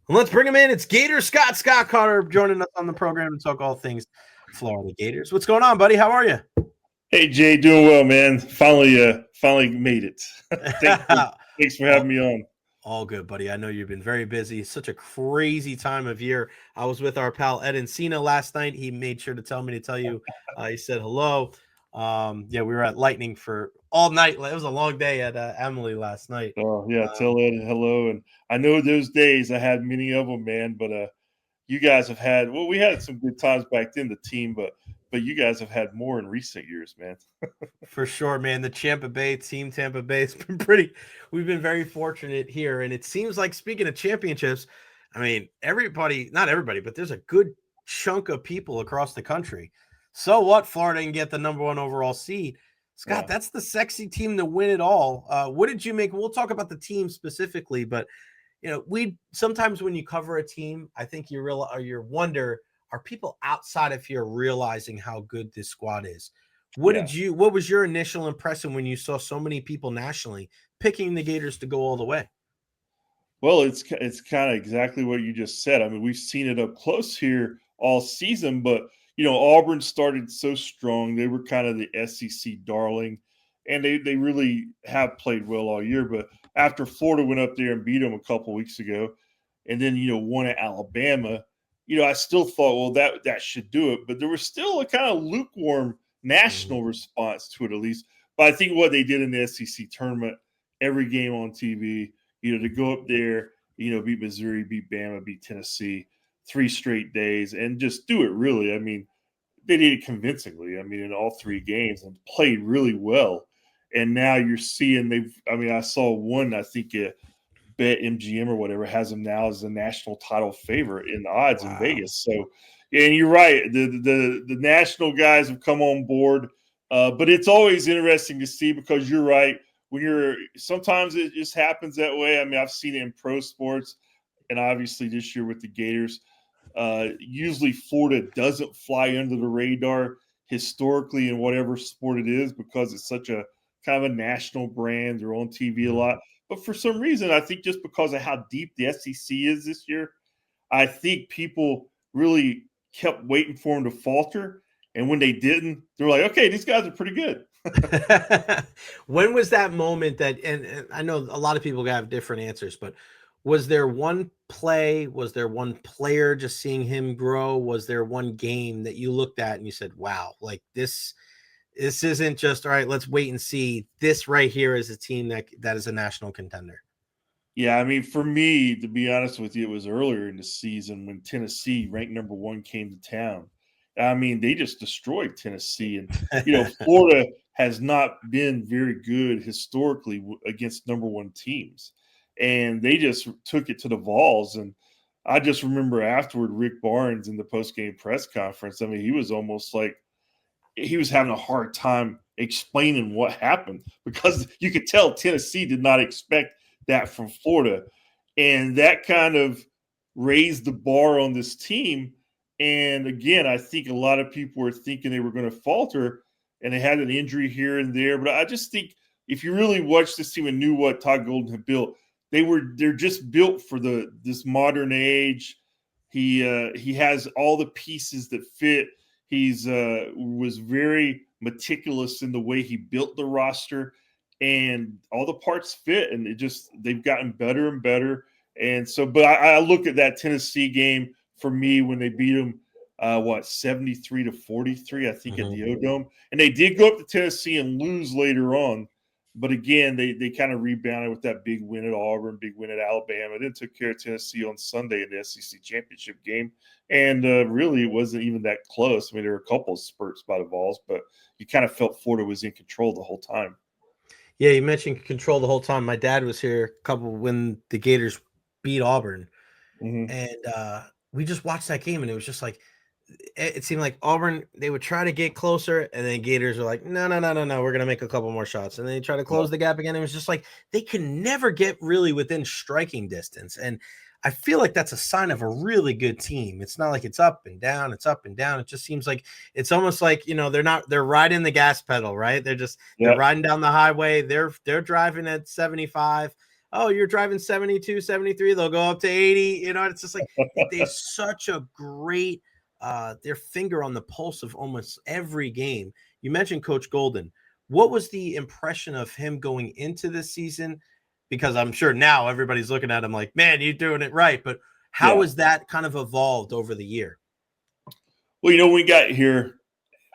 And let's bring him in. It's Gator Scott Carter joining us on the program to talk all things Florida Gators. What's going on, buddy? How are you? Hey Jay, doing well, man. Finally made it. Thanks for all, having me on. all good, buddy. I know you've been very busy. It's such a crazy time of year. I was with our pal Ed Encina last night. He made sure to tell me to tell you. He said hello. Yeah, we were at Lightning for all night. It was a long day at Emily last night. Oh yeah, tell Ed hello. And I know those days I had many of them, man. But you guys have had we had some good times back then, the team, but you guys have had more in recent years, man. For sure, man. The Tampa Bay team, Tampa Bay, has been pretty. We've been very fortunate here, and it seems like speaking of championships, I mean, not everybody, but there's a good chunk of people across the country. So what? Florida can get the number one overall seed. Scott, Yeah. that's the sexy team to win it all. What did you make? We'll talk about the team specifically, but we sometimes when you cover a team, I think you wonder, are people outside of here realizing how good this squad is? Yeah. What was your initial impression when you saw so many people nationally picking the Gators to go all the way? Well, it's kind of exactly what you just said. I mean, we've seen it up close here all season, but Auburn started so strong. They were kind of the SEC darling, and they really have played well all year. But after Florida went up there and beat them a couple weeks ago, and then won at Alabama, I still thought, well, that should do it. But there was still a kind of lukewarm national response to it, at least. But I think what they did in the SEC tournament, every game on TV, to go up there, beat Missouri, beat Bama, beat Tennessee, 3 straight days, and just do it really. I mean, they did it convincingly. I mean, in all 3 games and played really well. And now you're seeing I saw one, I think Bet MGM or whatever has them now as the national title favorite in the odds in Vegas. So, and you're right. The national guys have come on board, but it's always interesting to see because you're right. Sometimes it just happens that way. I mean, I've seen it in pro sports, and obviously this year with the Gators. Usually Florida doesn't fly under the radar historically in whatever sport it is because it's such a kind of a national brand. They're on TV a lot. But for some reason, I think just because of how deep the SEC is this year, I think people really kept waiting for them to falter. And when they didn't, they're like, okay, these guys are pretty good. When was that moment and I know a lot of people have different answers, but was there one play? Was there one player just seeing him grow? Was there one game that you looked at and you said, wow, like this isn't just, all right, let's wait and see. This right here is a team that is a national contender. Yeah, I mean, for me, to be honest with you, it was earlier in the season when Tennessee, ranked number 1, came to town. I mean, they just destroyed Tennessee. And, Florida has not been very good historically against number 1 teams. And they just took it to the Vols. And I just remember afterward, Rick Barnes in the post-game press conference, I mean, he was almost like he was having a hard time explaining what happened because you could tell Tennessee did not expect that from Florida. And that kind of raised the bar on this team. And again, I think a lot of people were thinking they were going to falter and they had an injury here and there. But I just think if you really watched this team and knew what Todd Golden had built, they're just built for this modern age. He has all the pieces that fit. He's was very meticulous in the way he built the roster, and all the parts fit. And they've gotten better and better. And so, but I look at that Tennessee game for me when they beat them, 73-43, I think, at the O-Dome, and they did go up to Tennessee and lose later on. But again, they kind of rebounded with that big win at Auburn, big win at Alabama, then took care of Tennessee on Sunday in the SEC championship game. And really, it wasn't even that close. I mean, there were a couple of spurts by the Vols, but you kind of felt Florida was in control the whole time. Yeah, you mentioned control the whole time. My dad was here when the Gators beat Auburn. And we just watched that game, and it was just like it seemed like Auburn, they would try to get closer, and then Gators were like, no, we're going to make a couple more shots. And then they try to close the gap again. It was just like they can never get really within striking distance. And I feel like that's a sign of a really good team. It's not like it's up and down. It's up and down. It just seems like it's almost like, they're riding the gas pedal, right? They're riding down the highway. They're driving at 75. oh, you're driving 72, 73, they'll go up to 80. It's just like they have such a great their finger on the pulse of almost every game. You mentioned Coach Golden. What was the impression of him going into this season? Because I'm sure now everybody's looking at him like, man, you're doing it right. But how has that kind of evolved over the year? Well, when we got here,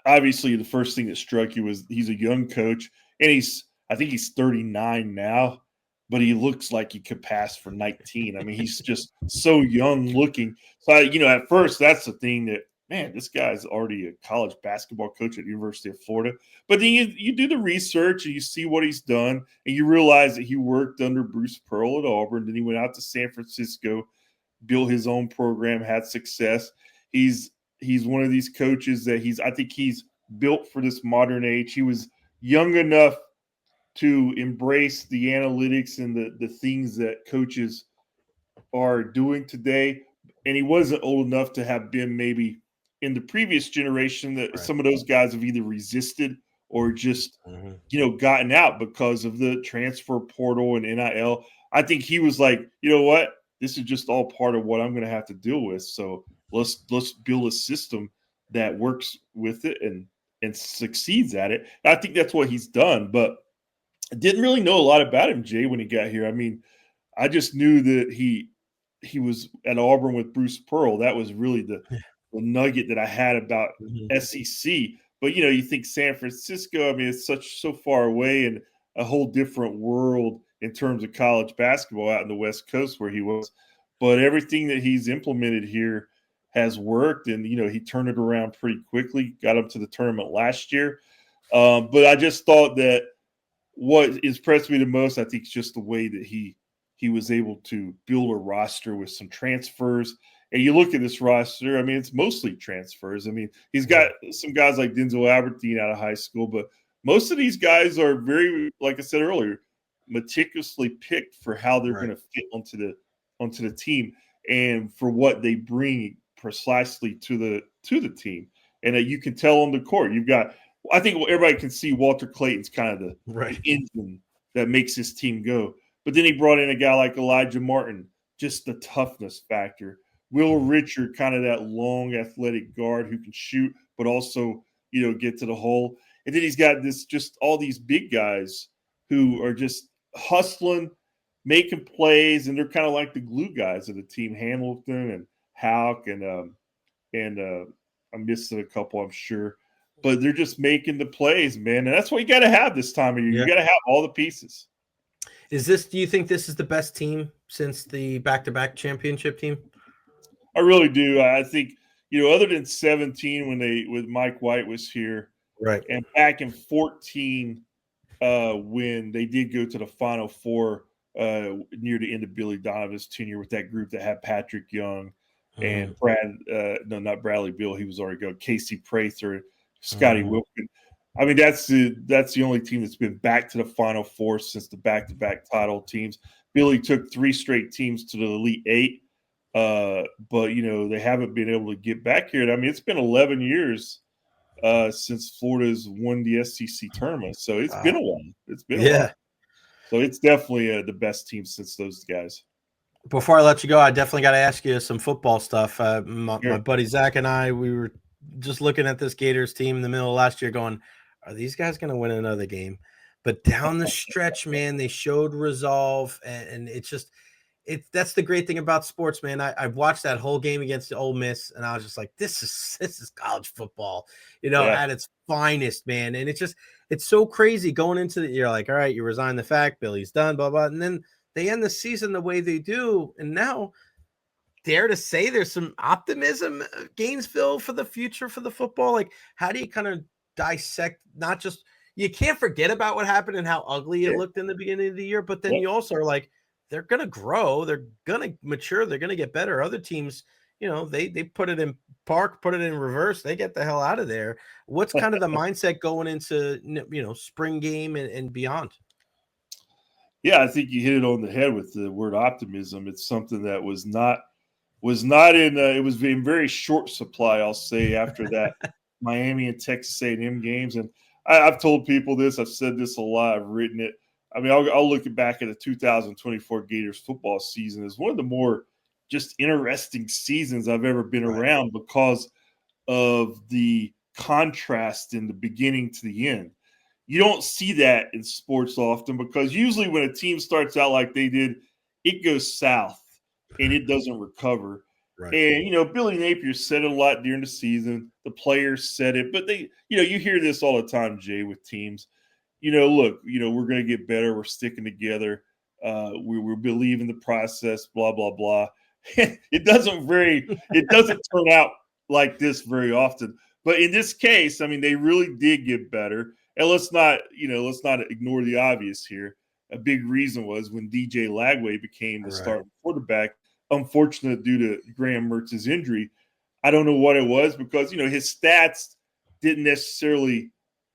obviously the first thing that struck you was he's a young coach, and I think he's 39 now, but he looks like he could pass for 19. I mean, he's just so young looking. So, at first, that's the thing that, man, this guy's already a college basketball coach at the University of Florida. But then you do the research and you see what he's done, and you realize that he worked under Bruce Pearl at Auburn. Then he went out to San Francisco, built his own program, had success. He's one of these coaches that I think he's built for this modern age. He was young enough to embrace the analytics and the things that coaches are doing today. And he wasn't old enough to have been maybe in the previous generation that some of those guys have either resisted or just, gotten out because of the transfer portal and NIL. I think he was like, you know what? This is just all part of what I'm going to have to deal with. So let's build a system that works with it and succeeds at it. And I think that's what he's done. But I didn't really know a lot about him, Jay, when he got here. I mean, I just knew that he was at Auburn with Bruce Pearl. That was really the nugget that I had about SEC. But, you think San Francisco, I mean, it's so far away and a whole different world in terms of college basketball out in the West Coast where he was. But everything that he's implemented here has worked. And, he turned it around pretty quickly, got up to the tournament last year. But I just thought that what impressed me the most, I think, is just the way that he was able to build a roster with some transfers. And you look at this roster, I mean, it's mostly transfers. I mean, he's got some guys like Denzel Aberdeen out of high school, but most of these guys are very, like I said earlier, meticulously picked for how they're going to fit onto the team and for what they bring precisely to the team. And you can tell on the court. I think everybody can see Walter Clayton's kind of the engine that makes his team go. But then he brought in a guy like Elijah Martin, just the toughness factor. Will Recher, kind of that long athletic guard who can shoot, but also, get to the hole. And then he's got just all these big guys who are just hustling, making plays, and they're kind of like the glue guys of the team, Hamilton and Houck and I'm missing a couple, I'm sure. But they're just making the plays, man. And that's what you got to have this time of year. You got to have all the pieces. Do you think this is the best team since the back-to-back championship team? I really do. I think, other than 17 when Mike White was here, and back in 14 when they did go to the Final Four near the end of Billy Donovan's tenure with that group that had Patrick Young and not Bradley Beal. He was already going. Casey Prather, Scotty Wilkin. I mean, that's the only team that's been back to the Final Four since the back-to-back title teams. Billy took 3 straight teams to the Elite Eight. But they haven't been able to get back here. I mean, it's been 11 years since Florida's won the SEC tournament, so it's been a while. It's been a while. So it's definitely the best team since those guys. Before I let you go, I definitely got to ask you some football stuff. My buddy Zach and I, we were just looking at this Gators team in the middle of last year, going, "Are these guys going to win another game?" But down the stretch, man, they showed resolve, and it's just. That's the great thing about sports, man. I watched that whole game against Ole Miss, and I was just like, this is college football, at its finest, man. And it's so crazy going into you're like, all right, you resign the fact, Billy's done, blah, blah. And then they end the season the way they do. And now dare to say there's some optimism, Gainesville, for the future for the football. Like, how do you kind of dissect, not just, you can't forget about what happened and how ugly it looked in the beginning of the year, but then you also are like, they're going to grow. They're going to mature. They're going to get better. Other teams, they put it in park, put it in reverse. They get the hell out of there. What's kind of the mindset going into, spring game and beyond? Yeah, I think you hit it on the head with the word optimism. It's something that was not in, it was in very short supply, I'll say, after that Miami and Texas A&M games. And I've told people this, I've said this a lot, I've written it. I mean, I'll look back at the 2024 Gators football season as one of the more just interesting seasons I've ever been around because of the contrast in the beginning to the end. You don't see that in sports often because usually when a team starts out like they did, it goes south and it doesn't recover. Right. And, Billy Napier said it a lot during the season. The players said it, but you hear this all the time, Jay, with teams. Look, we're going to get better. We're sticking together. We believe in the process, blah, blah, blah. It doesn't turn out like this very often. But in this case, I mean, they really did get better. And let's not ignore the obvious here. A big reason was when DJ Lagway became the starting quarterback, unfortunate due to Graham Mertz's injury. I don't know what it was because, his stats didn't necessarily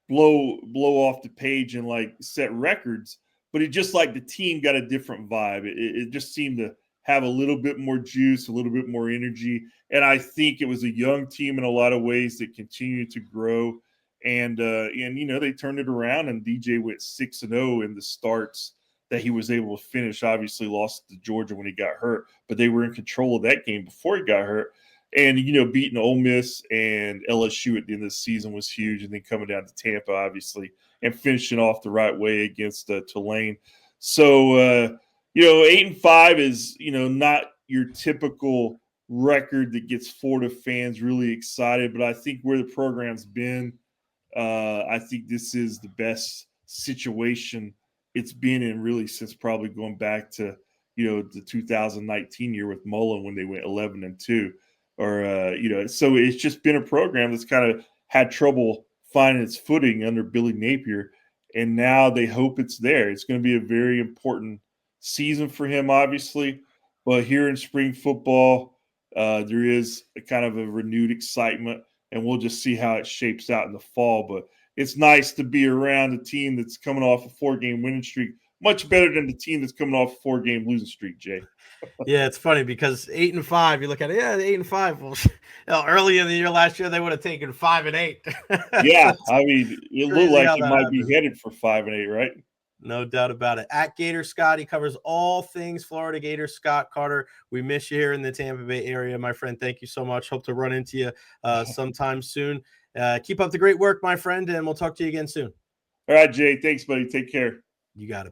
blow off the page and like set records, but it just like the team got a different vibe. It just seemed to have a little bit more juice, a little bit more energy. And I think it was a young team in a lot of ways that continued to grow. And they turned it around and DJ went 6-0 in the starts that he was able to finish. Obviously lost to Georgia when he got hurt, but they were in control of that game before he got hurt. And, beating Ole Miss and LSU at the end of the season was huge. And then coming down to Tampa, obviously, and finishing off the right way against Tulane. So, 8-5 is, not your typical record that gets Florida fans really excited. But I think where the program's been, I think this is the best situation it's been in really since probably going back to, the 2019 year with Mullen when they went 11-2. So it's just been a program that's kind of had trouble finding its footing under Billy Napier. And now they hope it's there. It's going to be a very important season for him, obviously. But here in spring football, there is a kind of a renewed excitement, and we'll just see how it shapes out in the fall. But it's nice to be around a team that's coming off a 4-game winning streak, much better than the team that's coming off a 4-game losing streak, Jay. Yeah, it's funny because 8-5, you look at it, 8-5. Well, early in the year last year, they would have taken 5-8. Yeah, I mean, it looked like it might be headed for 5-8, right? No doubt about it. At Gator Scott, he covers all things Florida Gators. Scott Carter, we miss you here in the Tampa Bay area, my friend. Thank you so much. Hope to run into you sometime soon. Keep up the great work, my friend, and we'll talk to you again soon. All right, Jay. Thanks, buddy. Take care. You got it.